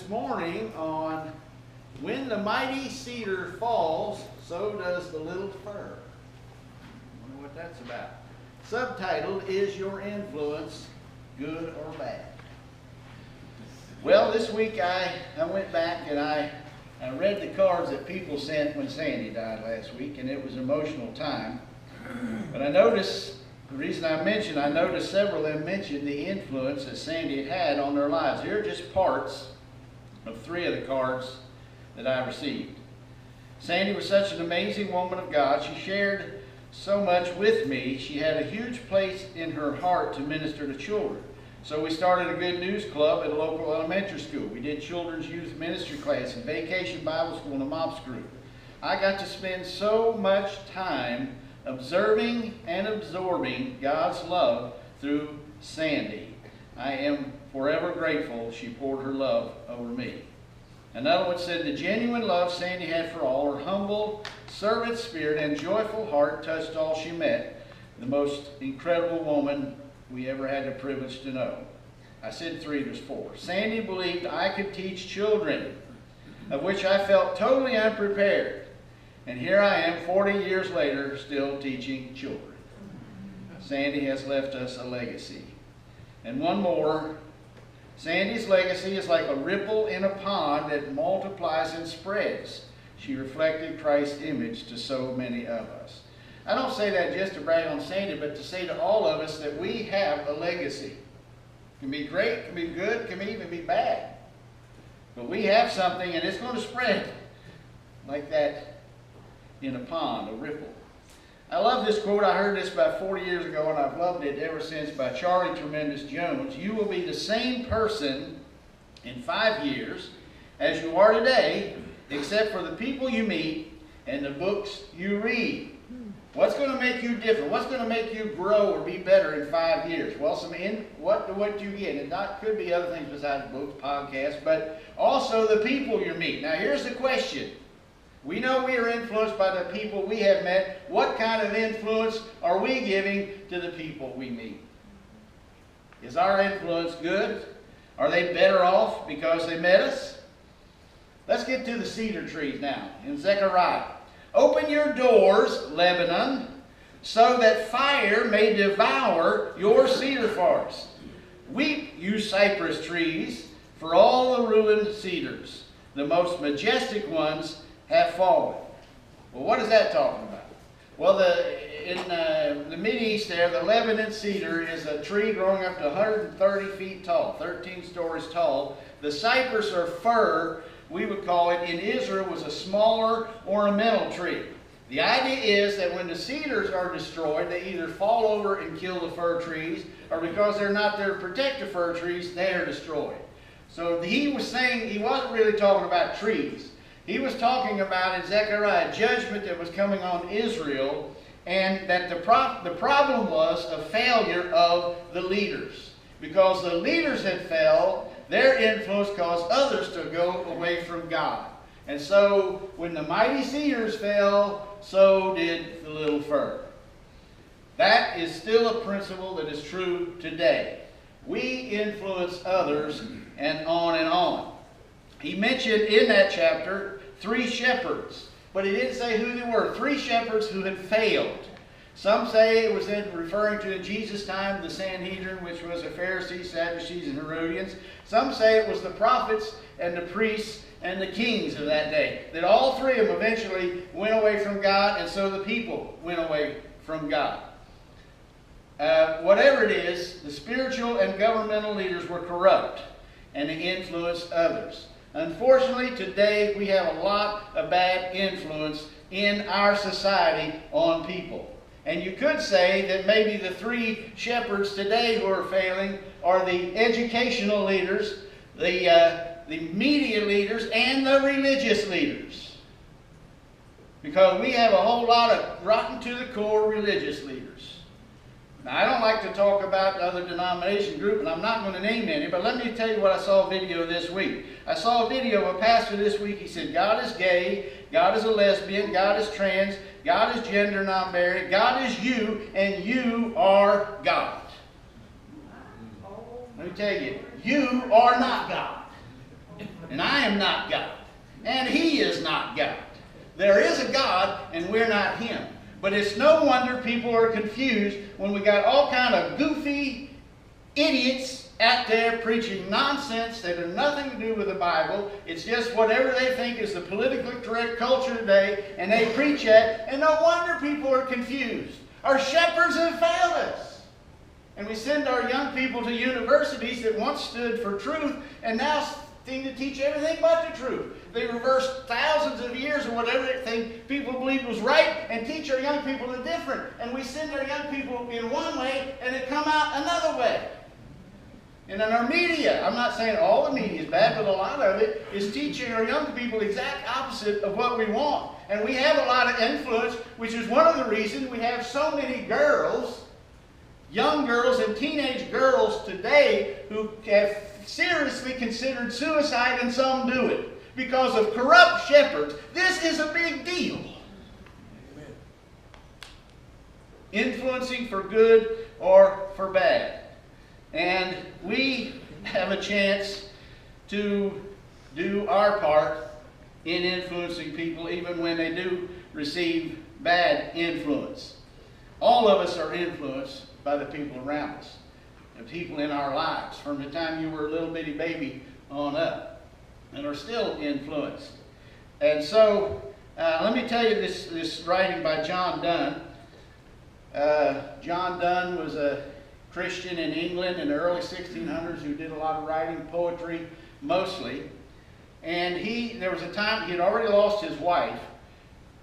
this morning on When the Mighty Cedar Falls, So Does the Little Fir. Wonder what that's about. Subtitled, Is Your Influence Good or Bad? Well, this week I went back and I read the cards that people sent when Sandy died last week, and it was an emotional time. But I noticed, the reason I noticed several of them mentioned the influence that Sandy had on their lives. Here are just parts of 3 of the cards that I received. Sandy was such an amazing woman of God. She shared so much with me. She had a huge place in her heart to minister to children. So we started a Good News Club at a local elementary school. We did children's youth ministry class and vacation Bible school and a MOPS group. I got to spend so much time observing and absorbing God's love through Sandy. I am forever grateful she poured her love over me. Another one said, the genuine love Sandy had for all, her humble servant spirit and joyful heart touched all she met. The most incredible woman we ever had the privilege to know. I said 3, there's 4. Sandy believed I could teach children, of which I felt totally unprepared. And here I am, 40 years later, still teaching children. Sandy has left us a legacy. And one more. Sandy's legacy is like a ripple in a pond that multiplies and spreads. She reflected Christ's image to so many of us. I don't say that just to brag on Sandy, but to say to all of us that we have a legacy. It can be great, it can be good, it can even be bad. But we have something, and it's going to spread like that in a pond, a ripple. I love this quote. I heard this about 40 years ago, and I've loved it ever since, by Charlie Tremendous Jones. You will be the same person in 5 years as you are today, except for the people you meet and the books you read. What's going to make you different? What's going to make you grow or be better in 5 years? Well, what you get. And that could be other things besides books, podcasts, but also the people you meet. Now, here's the question. We know we are influenced by the people we have met. What kind of influence are we giving to the people we meet? Is our influence good? Are they better off because they met us? Let's get to the cedar trees now in Zechariah. Open your doors, Lebanon, so that fire may devour your cedar forest. Weep, you cypress trees, for all the ruined cedars. The most majestic ones have fallen. Well, what is that talking about? Well, in the Mideast there, the Lebanon cedar is a tree growing up to 130 feet tall, 13 stories tall. The cypress or fir, we would call it, in Israel was a smaller ornamental tree. The idea is that when the cedars are destroyed, they either fall over and kill the fir trees, or because they're not there to protect the fir trees, they are destroyed. So he was saying, he wasn't really talking about trees. He was talking about in Zechariah judgment that was coming on Israel, and that the problem was a failure of the leaders. Because the leaders had fell, their influence caused others to go away from God. And so when the mighty cedars fell, so did the little fir. That is still a principle that is true today. We influence others, and on and on. He mentioned in that chapter 3 shepherds, but he didn't say who they were. 3 shepherds who had failed. Some say it was referring to in Jesus' time the Sanhedrin, which was the Pharisees, Sadducees, and Herodians. Some say it was the prophets and the priests and the kings of that day. That all 3 of them eventually went away from God, and so the people went away from God. Whatever it is, the spiritual and governmental leaders were corrupt, and they influenced others. Unfortunately, today we have a lot of bad influence in our society on people. And you could say that maybe the 3 shepherds today who are failing are the educational leaders, the media leaders, and the religious leaders. Because we have a whole lot of rotten to the core religious leaders. Now, I don't like to talk about the other denomination group, and I'm not going to name any, but let me tell you what I saw a video this week. I saw a video of a pastor this week. He said, God is gay, God is a lesbian, God is trans, God is gender non-binary, God is you, and you are God. Let me tell you, you are not God. And I am not God. And he is not God. There is a God, and we're not him. But it's no wonder people are confused when we got all kind of goofy idiots out there preaching nonsense that have nothing to do with the Bible. It's just whatever they think is the politically correct culture today, and they preach it, and no wonder people are confused. Our shepherds have failed us. And we send our young people to universities that once stood for truth and now seem to teach everything but the truth. They reverse thousands of years of whatever thing people believed was right and teach our young people the different. And we send our young people in one way and it come out another way. And in our media, I'm not saying all the media is bad, but a lot of it is teaching our young people the exact opposite of what we want. And we have a lot of influence, which is one of the reasons we have so many girls, young girls and teenage girls today who have seriously considered suicide, and some do it because of corrupt shepherds. This is a big deal. Amen. Influencing for good or for bad. And we have a chance to do our part in influencing people even when they do receive bad influence. All of us are influenced by the people around us, the people in our lives, from the time you were a little bitty baby on up, and are still influenced. And so, let me tell you this writing by John Donne. John Donne was a Christian in England in the early 1600s who did a lot of writing, poetry mostly. And there was a time he had already lost his wife.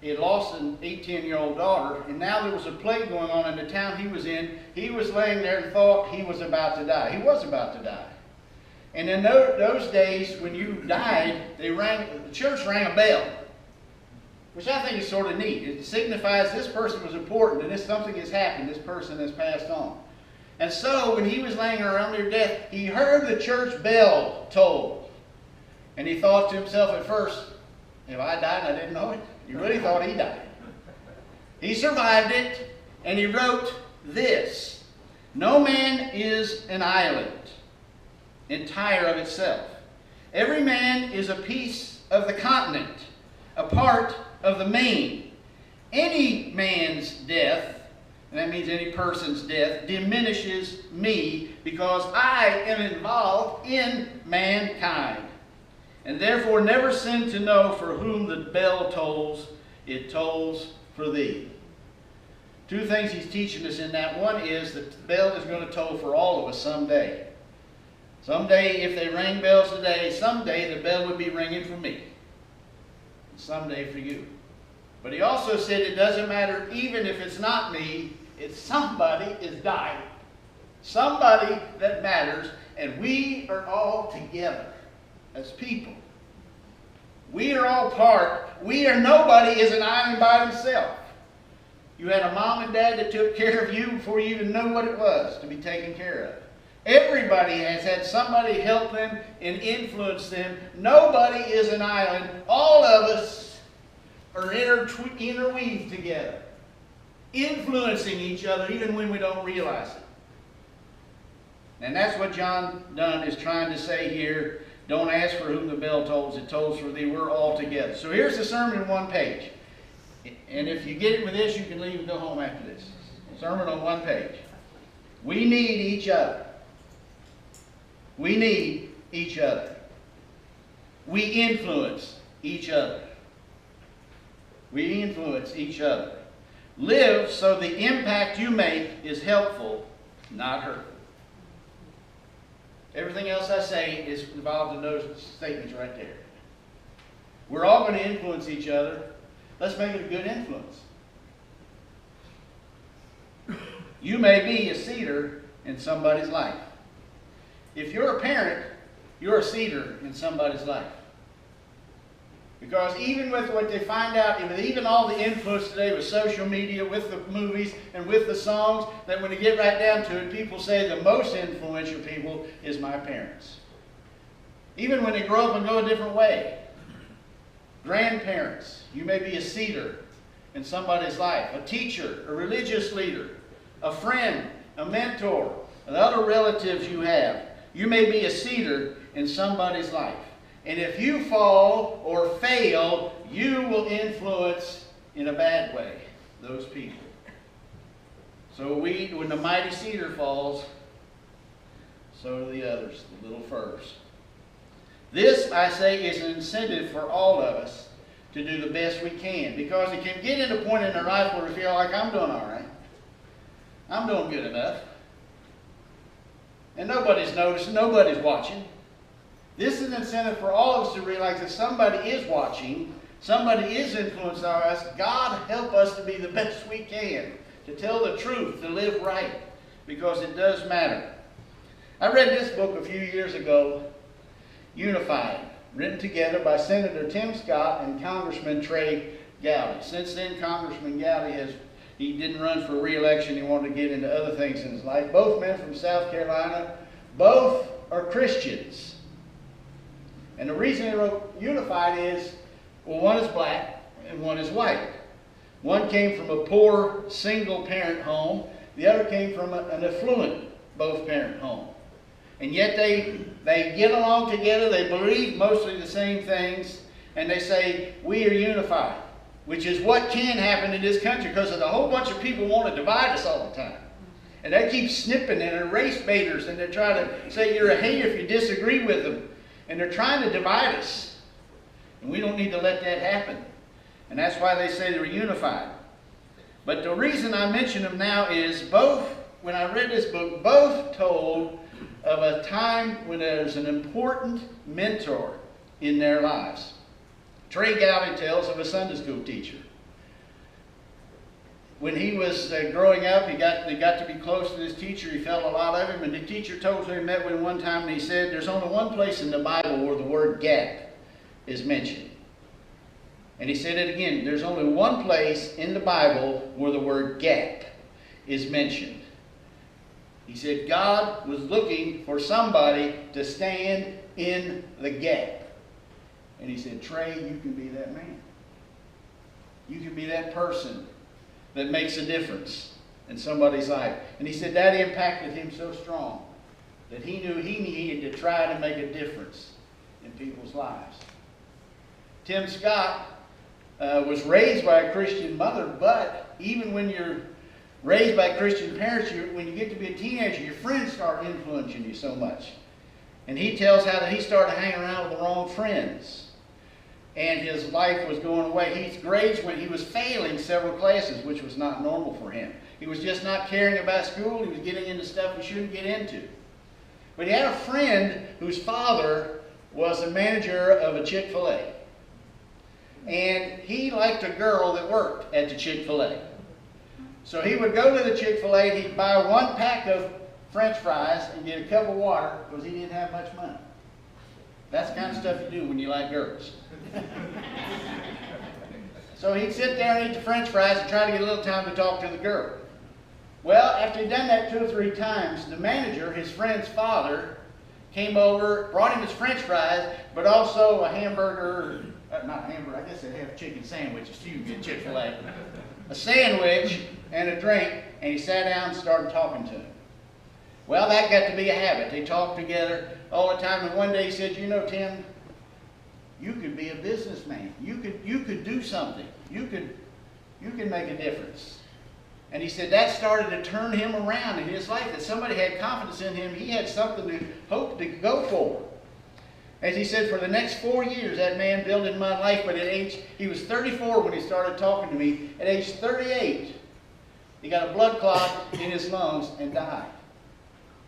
He had lost an 18-year-old daughter, and now there was a plague going on in the town he was in. He was laying there and thought he was about to die. He was about to die. And in those days, when you died, the church rang a bell, which I think is sort of neat. It signifies this person was important, and something has happened. This person has passed on. And so, when he was laying around near death, he heard the church bell toll. And he thought to himself at first, if I died and I didn't know it? He really thought he died. He survived it, and he wrote this: "No man is an island, entire of itself. Every man is a piece of the continent, a part of the main. Any man's death," and that means any person's death, "diminishes me, because I am involved in mankind. And therefore never sin to know for whom the bell tolls, it tolls for thee." Two things he's teaching us in that. One is that the bell is going to toll for all of us someday. Someday, if they rang bells today, someday the bell would be ringing for me. And someday for you. But he also said it doesn't matter even if it's not me, it's somebody is dying. Somebody that matters, and we are all together. As people, we are all nobody is an island by himself. You had a mom and dad that took care of you before you even knew what it was to be taken care of. Everybody has had somebody help them and influence them. Nobody is an island. All of us are interweaved together, influencing each other even when we don't realize it. And that's what John Donne is trying to say here. Don't ask for whom the bell tolls, it tolls for thee. We're all together. So here's the sermon in one page. And if you get it with this, you can leave and go home after this. Sermon on one page. We need each other. We need each other. We influence each other. We influence each other. Live so the impact you make is helpful, not hurtful. Everything else I say is involved in those statements right there. We're all going to influence each other. Let's make it a good influence. You may be a seeder in somebody's life. If you're a parent, you're a seeder in somebody's life. Because even with what they find out, with even all the influence today with social media, with the movies, and with the songs, that when you get right down to it, people say the most influential people is my parents. Even when they grow up and go a different way. Grandparents, you may be a seeder in somebody's life. A teacher, a religious leader, a friend, a mentor, and other relatives you have. You may be a seeder in somebody's life. And if you fall or fail, you will influence in a bad way those people. So when the mighty cedar falls, so do the others, the little firs. This, I say, is an incentive for all of us to do the best we can, because it can get to a point in our life where we feel like I'm doing all right. I'm doing good enough. And nobody's noticing, nobody's watching. This is an incentive for all of us to realize that somebody is watching, somebody is influencing us. God help us to be the best we can, to tell the truth, to live right, because it does matter. I read this book a few years ago, Unified, written together by Senator Tim Scott and Congressman Trey Gowdy. Since then, Congressman Gowdy he didn't run for re-election. He wanted to get into other things in his life. Both men from South Carolina. Both are Christians. And the reason they wrote Unified is, well, one is black and one is white. One came from a poor single-parent home. The other came from an affluent both-parent home. And yet they get along together. They believe mostly the same things. And they say, we are unified. Which is what can happen in this country, because a whole bunch of people want to divide us all the time. And they keep snipping, and they're race baiters, and they're trying to say you're a hater if you disagree with them. And they're trying to divide us. And we don't need to let that happen. And that's why they say they're unified. But the reason I mention them now is both, when I read this book, both told of a time when there's an important mentor in their lives. Trey Gowdy tells of a Sunday school teacher. When he was growing up, he got to be close to this teacher. He felt a lot of him. And the teacher told him, he met with him one time, and he said, there's only one place in the Bible where the word gap is mentioned. And he said it again, there's only one place in the Bible where the word gap is mentioned. He said God was looking for somebody to stand in the gap. And he said, Trey, you can be that man. You can be that person that makes a difference in somebody's life. And he said that impacted him so strong that he knew he needed to try to make a difference in people's lives. Tim Scott was raised by a Christian mother, but even when you're raised by Christian parents, when you get to be a teenager, your friends start influencing you so much. And he tells how that he started hanging around with the wrong friends. And his life was going away. His grades, when he was failing several classes, which was not normal for him. He was just not caring about school. He was getting into stuff he shouldn't get into. But he had a friend whose father was a manager of a Chick-fil-A. And he liked a girl that worked at the Chick-fil-A. So he would go to the Chick-fil-A and he'd buy one pack of French fries and get a cup of water because he didn't have much money. That's the kind of stuff you do when you like girls. So he'd sit there and eat the French fries and try to get a little time to talk to the girl. Well, after he'd done that 2 or 3 times, the manager, his friend's father, came over, brought him his French fries, but also a hamburger, not hamburger, I guess they have chicken sandwiches too, you get Chick-fil-A. A sandwich and a drink, and he sat down and started talking to him. Well, that got to be a habit. They talked together all the time, and one day he said, you know, Tim, you could be a businessman. You could do something. You could make a difference. And he said that started to turn him around in his life, that somebody had confidence in him. He had something to hope to go for. As he said, for the next 4 years, that man built in my life, but he was 34 when he started talking to me. At age 38, he got a blood clot in his lungs and died.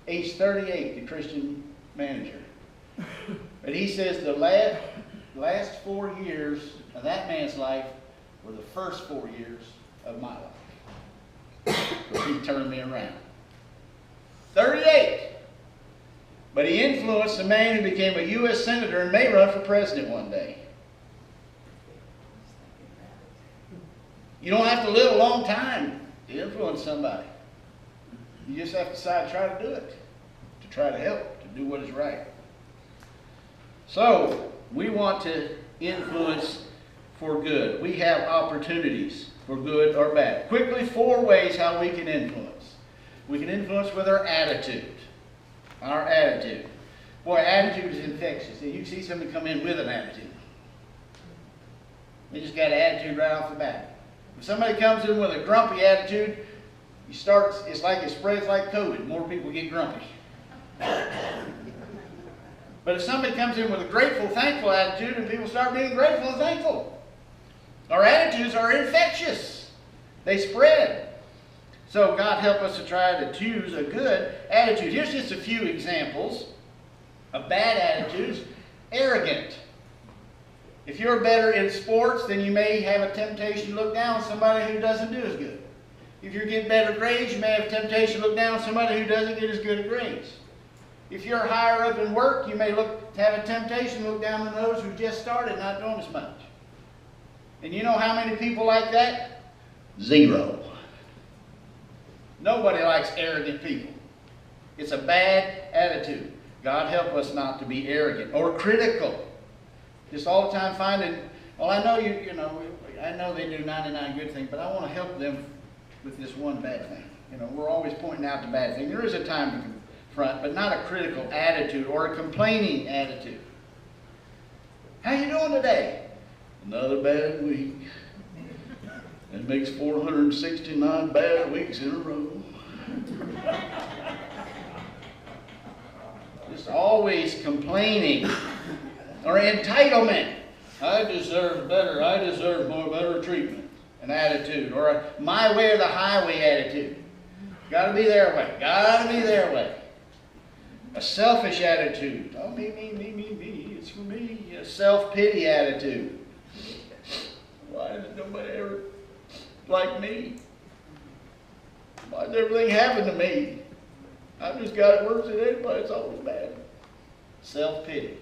Age 38, the Christian manager. But he says the last 4 years of that man's life were the first 4 years of my life. Because he turned me around. 38. But he influenced a man who became a U.S. Senator and may run for president one day. You don't have to live a long time to influence somebody. You just have to decide to try to do it. To try to help, to do what is right. So, we want to influence for good. We have opportunities for good or bad. Quickly, 4 ways how we can influence. We can influence with our attitude. Our attitude. Boy, attitude is infectious. You can see somebody come in with an attitude. They just got an attitude right off the bat. If somebody comes in with a grumpy attitude, it's like it spreads like COVID. More people get grumpy. But if somebody comes in with a grateful, thankful attitude, and people start being grateful and thankful. Our attitudes are infectious. They spread. So God help us to try to choose a good attitude. Here's just a few examples of bad attitudes. Arrogant. If you're better in sports, then you may have a temptation to look down on somebody who doesn't do as good. If you're getting better grades, you may have a temptation to look down on somebody who doesn't get as good at grades. If you're higher up in work, you may have a temptation to look down on those who just started not doing as much. And you know how many people like that? Zero. Nobody likes arrogant people. It's a bad attitude. God help us not to be arrogant or critical. Just all the time finding, well, I know I know they do 99 good things, but I want to help them with this one bad thing. We're always pointing out the bad thing. There is a time to confront, but not a critical attitude or a complaining attitude. How you doing today? Another bad week. It makes 469 bad weeks in a row. Just always complaining. Or entitlement. I deserve better. I deserve better treatment. An attitude. Or a my way or the highway attitude. Got to be their way. Got to be their way. A selfish attitude. Oh, me. It's for me. A self-pity attitude. Why does nobody ever like me? Why does everything happen to me? I've just got it worse than anybody. It's always bad. Self-pity.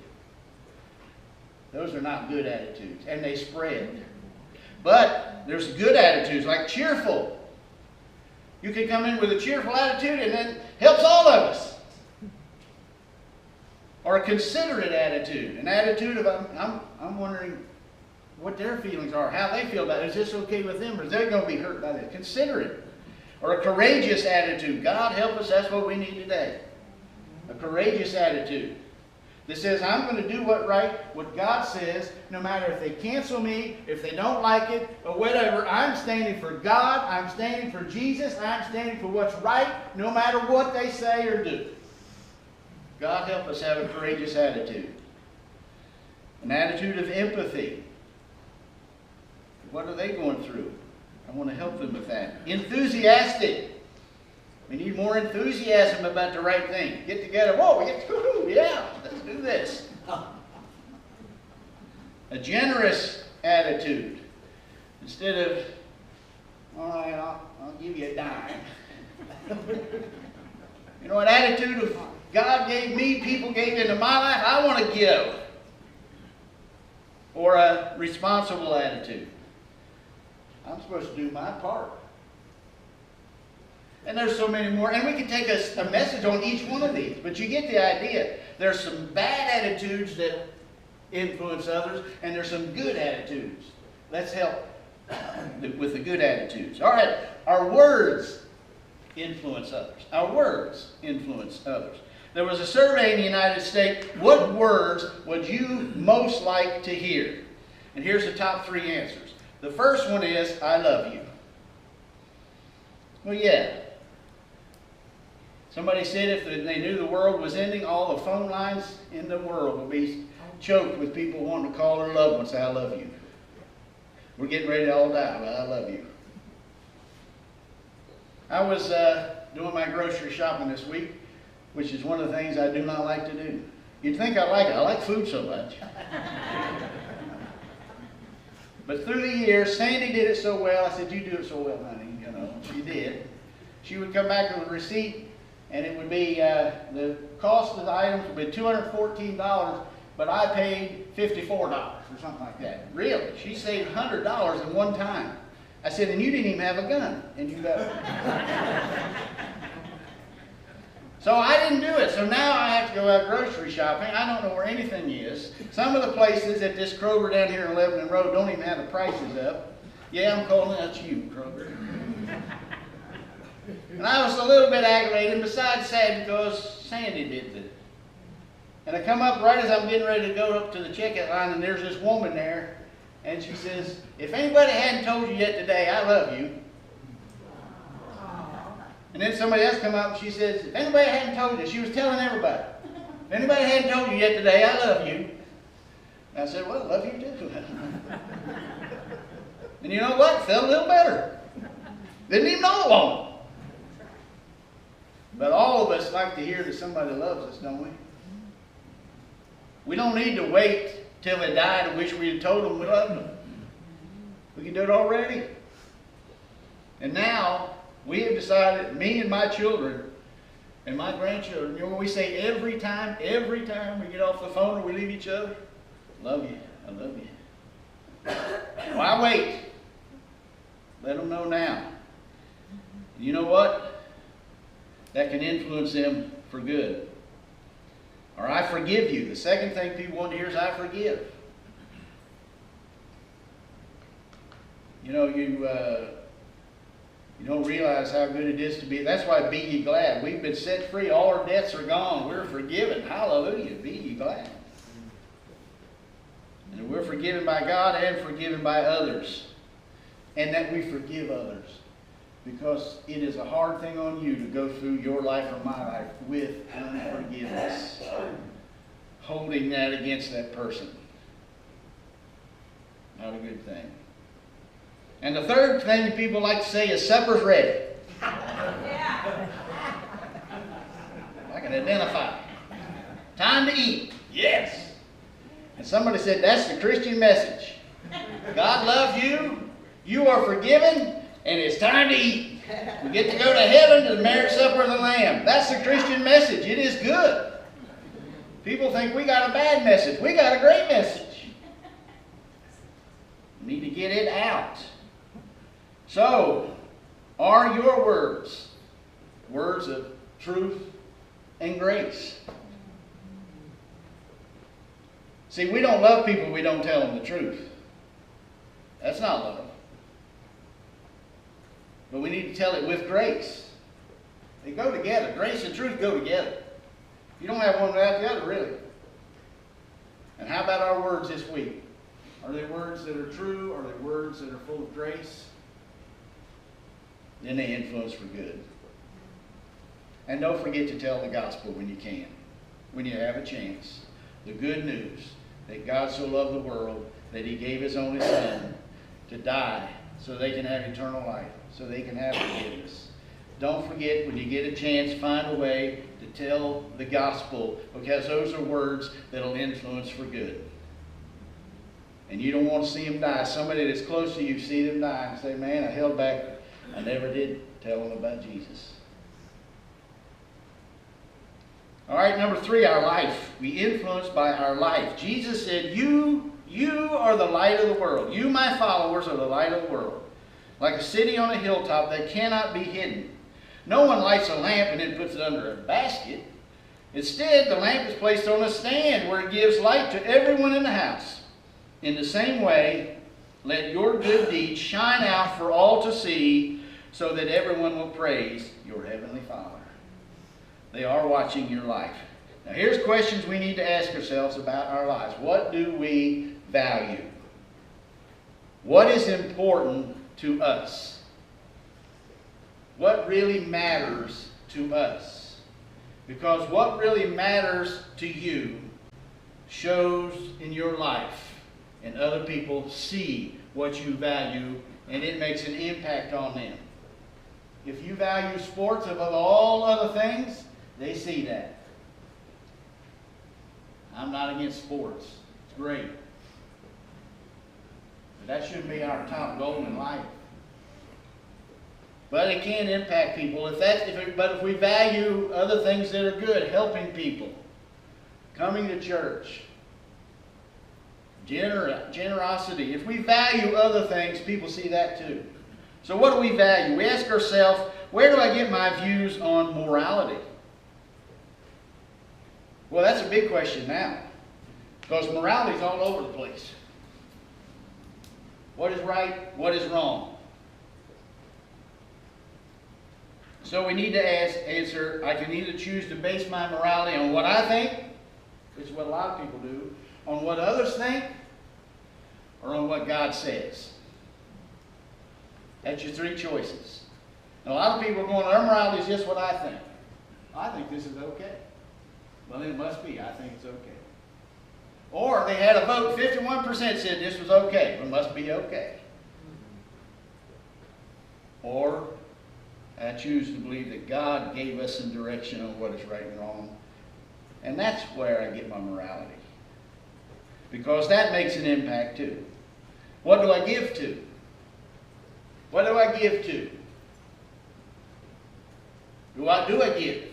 Those are not good attitudes, and they spread. But there's good attitudes, like cheerful. You can come in with a cheerful attitude, and that helps all of us. Or a considerate attitude, an attitude of I'm wondering what their feelings are, how they feel about it. Is this okay with them, or is they going to be hurt by this? Considerate. Or a courageous attitude. God help us, that's what we need today. A courageous attitude that says, I'm going to do what God says, no matter if they cancel me, if they don't like it, or whatever. I'm standing for God. I'm standing for Jesus. I'm standing for what's right, no matter what they say or do. God help us have a courageous attitude. An attitude of empathy. What are they going through? I want to help them with that. Enthusiastic. We need more enthusiasm about the right thing. Get together. Whoa, yeah, let's do this. A generous attitude. Instead of, all right, I'll give you a dime. An attitude of God gave me, people gave into my life, I want to give. Or a responsible attitude. I'm supposed to do my part. And there's so many more. And we can take a message on each one of these. But you get the idea. There's some bad attitudes that influence others. And there's some good attitudes. Let's help with the good attitudes. All right. Our words influence others. Our words influence others. There was a survey in the United States. What words would you most like to hear? And here's the top 3 answers. The first one is, I love you. Well, yeah. Somebody said if they knew the world was ending, all the phone lines in the world would be choked with people wanting to call their loved ones and say, I love you. We're getting ready to all die, but I love you. I was doing my grocery shopping this week, which is one of the things I do not like to do. You'd think I like it. I like food so much. But through the years, Sandy did it so well. I said, you do it so well, honey. She did. She would come back with a receipt, and it would be, the cost of the items would be $214, but I paid $54 or something like that. Really? She saved $100 in one time. I said, and you didn't even have a gun, and you got it. So I didn't do it. So now I have to go out grocery shopping. I don't know where anything is. Some of the places at this Kroger down here in Lebanon Road don't even have the prices up. Yeah, I'm calling out you, Kroger. And I was a little bit aggravated, besides sad because Sandy did And I come up right as I'm getting ready to go up to the checkout line, and there's this woman there, and she says, if anybody hadn't told you yet today, I love you. And then somebody else come up and she says, if anybody hadn't told you, she was telling everybody, if anybody hadn't told you yet today, I love you. And I said, well, I love you too. And you know what? Felt a little better. Didn't even know the woman. But all of us like to hear that somebody loves us, don't we? We don't need to wait till they die to wish we had told them we loved them. We can do it already. And now, we have decided, me and my children and my grandchildren, you know what we say every time we get off the phone or we leave each other? Love you. I love you. Why wait? Let them know now. You know what? That can influence them for good. Or I forgive you. The second thing people want to hear is I forgive. You know, you don't realize how good it is to be. That's why be ye glad. We've been set free. All our debts are gone. We're forgiven. Hallelujah. Be ye glad. And we're forgiven by God and forgiven by others. And that we forgive others. Because it is a hard thing on you to go through your life or my life with unforgiveness. Holding that against that person. Not a good thing. And the third thing people like to say is supper's ready. I can identify. Time to eat. Yes. And somebody said that's the Christian message. God loves you. You are forgiven. And it's time to eat. We get to go to heaven to the marriage supper of the Lamb. That's the Christian message. It is good. People think we got a bad message. We got a great message. We need to get it out. So, are your words words of truth and grace? See, we don't love people we don't tell them the truth. That's not love. But we need to tell it with grace. They go together. Grace and truth go together. You don't have one without the other, really. And how about our words this week? Are they words that are true? Are they words that are full of grace? Then they influence for good. And don't forget to tell the gospel when you can, when you have a chance. The good news that God so loved the world that He gave His only Son to die so they can have eternal life, so they can have forgiveness. Don't forget, when you get a chance, find a way to tell the gospel, because those are words that will influence for good. And you don't want to see them die. Somebody that's close to you, see them die and say, man, I held back. I never did tell them about Jesus. All right, number 3, our life. We influence by our life. Jesus said, you are the light of the world. You, my followers, are the light of the world. Like a city on a hilltop that cannot be hidden. No one lights a lamp and then puts it under a basket. Instead, the lamp is placed on a stand where it gives light to everyone in the house. In the same way, let your good deeds shine out for all to see, so that everyone will praise your heavenly Father. They are watching your life. Now here's questions we need to ask ourselves about our lives. What do we value? What is important to us? What really matters to us? Because what really matters to you shows in your life, and other people see what you value, and it makes an impact on them. If you value sports above all other things, they see that. I'm not against sports. It's great. But that shouldn't be our top goal in life. But it can impact people. But if we value other things that are good, helping people, coming to church, generosity. If we value other things, people see that too. So what do we value? We ask ourselves, where do I get my views on morality? Well, that's a big question now. Because morality is all over the place. What is right? What is wrong? So we need to answer, I can either choose to base my morality on what I think, which is what a lot of people do, on what others think or on what God says. That's your three choices. And a lot of people are going, our morality is just what I think. I think this is okay. Well, it must be. I think it's okay. Or they had a vote, 51% said this was okay. It must be okay. Or I choose to believe that God gave us some direction on what is right and wrong. And that's where I get my morality. Because that makes an impact too. What do I give to? What do I give to? Do I give?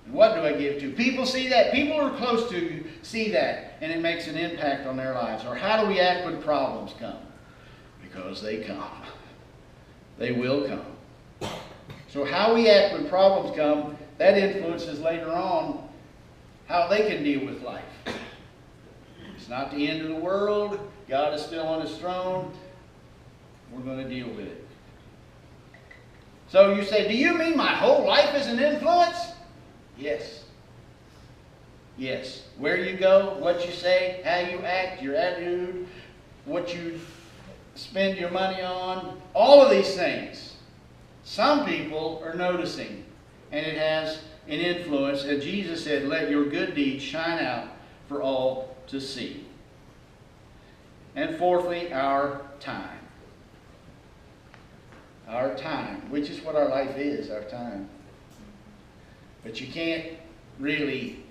And what do I give to? People see that. People who are close to you see that, and it makes an impact on their lives. Or how do we act when problems come? Because they come. They will come. So how we act when problems come, that influences later on how they can deal with life. It's not the end of the world. God is still on his throne. We're going to deal with it. So you say, do you mean my whole life is an influence? Yes. Yes. Where you go, what you say, how you act, your attitude, what you spend your money on, all of these things. Some people are noticing, and it has an influence. And Jesus said, let your good deeds shine out for all to see. And fourthly, our time. Our time, which is what our life is, our time. But you can't really,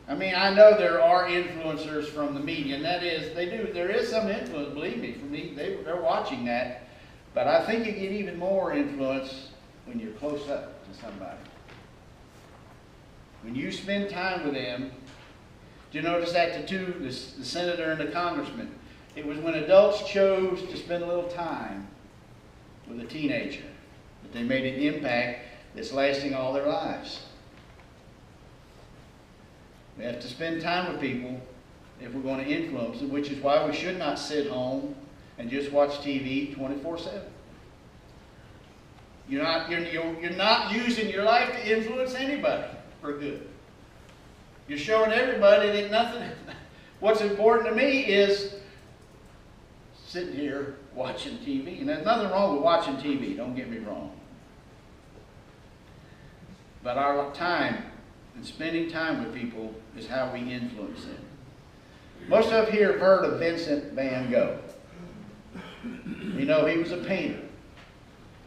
I know there are influencers from the media, and that is, there is some influence, believe me, from they're watching that. But I think you get even more influence when you're close up to somebody. When you spend time with them, do you notice that the senator and the congressman? It was when adults chose to spend a little time with a teenager that they made an impact that's lasting all their lives. We have to spend time with people if we're going to influence them, which is why we should not sit home and just watch TV 24/7. You're not using your life to influence anybody for good. You're showing everybody that nothing. What's important to me is sitting here watching TV. And there's nothing wrong with watching TV, don't get me wrong. But our time and spending time with people is how we influence them. Most of you here have heard of Vincent van Gogh. We know he was a painter.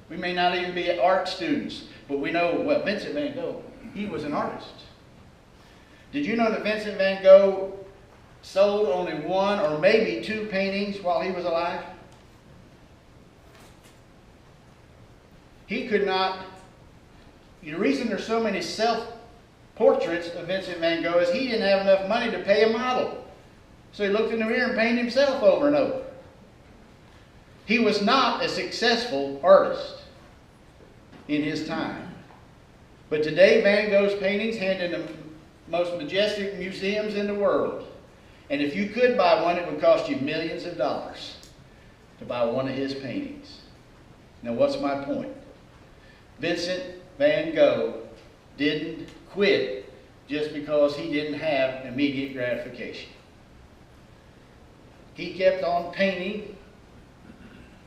We may not even be art students, but we know, well, Vincent van Gogh, he was an artist. Did you know that Vincent van Gogh sold only one or maybe two paintings while he was alive? He could not. The reason there's so many self-portraits of Vincent van Gogh is he didn't have enough money to pay a model. So he looked in the mirror and painted himself over and over. He was not a successful artist in his time. But today, Van Gogh's paintings hang in the most majestic museums in the world. And if you could buy one, it would cost you millions of dollars to buy one of his paintings. Now, what's my point? Vincent van Gogh didn't quit just because he didn't have immediate gratification. He kept on painting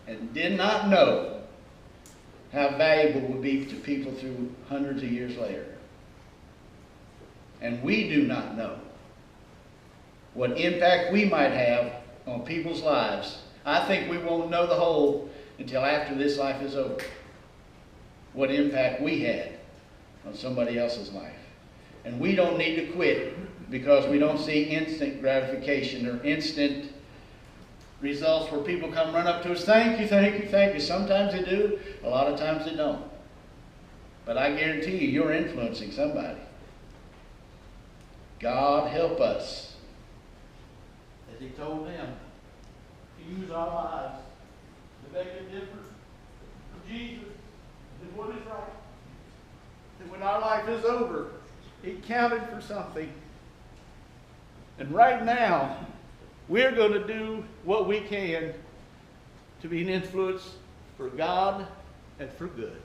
and did not know how valuable it would be to people through hundreds of years later. And we do not know what impact we might have on people's lives. I think we won't know the whole until after this life is over. What impact we had on somebody else's life. And we don't need to quit because we don't see instant gratification or instant results where people come run up to us, thank you, thank you, thank you. Sometimes they do, a lot of times they don't. But I guarantee you, you're influencing somebody. God help us, as he told them, to use our lives to make a difference for Jesus and what is right. That when our life is over, it counted for something. And right now, we're going to do what we can to be an influence for God and for good.